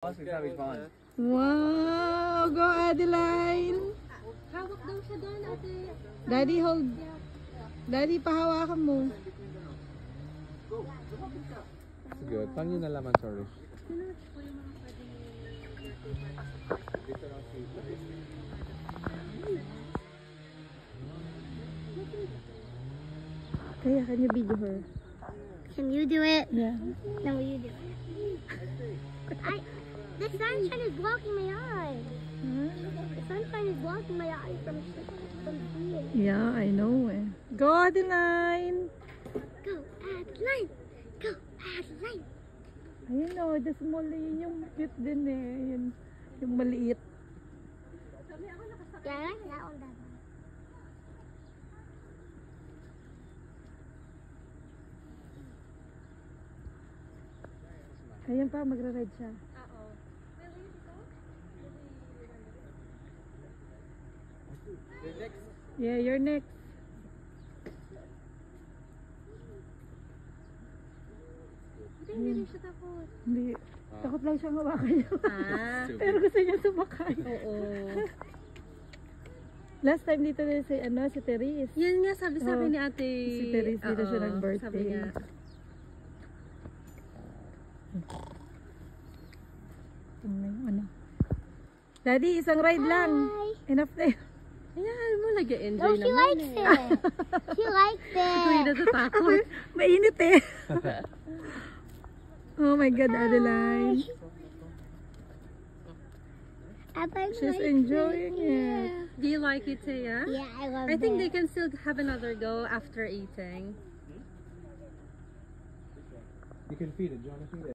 That'll be fun. Wow! Go, Adeline! Hawak daw siya doon, ate. Daddy, hold. Daddy, pahawakan mo. Sige, tangin na laman, sorry. Kaya, can you video her? Can you do it? Yeah. No, you do it. The sunshine is blocking my eye. The sunshine is blocking my eye from seeing. Yeah, I know eh. Go, Adeline! Go, Adeline! Go, Adeline! Ayun o, the small yun yung cute din eh. Yun, yung maliit. Yeah, I like that one better. Ayan pa, magra-ride siya. Yeah, you're next. Hindi rin siya takot. Hindi. Takot lang siyang hawakan niya. Pero Pero gusto niya sumakay. Oo. Last time dito na si, si Therese. Yan nga, sabi Oh, ni ate. Si Therese dito siya Oo, nag-birthday. sabi niya. Ano? Daddy, isang ride lang. Enough na yun. Ayan mo, nag-enjoy Oh, naman. she likes it. She likes Kuya it. natatakot. Mainit eh. Oh my God, Adeline. She's enjoying it. Do you like it, Taya? Yeah, I love I think it. they can still have another go after eating. you can feed it. Do you want to feed it?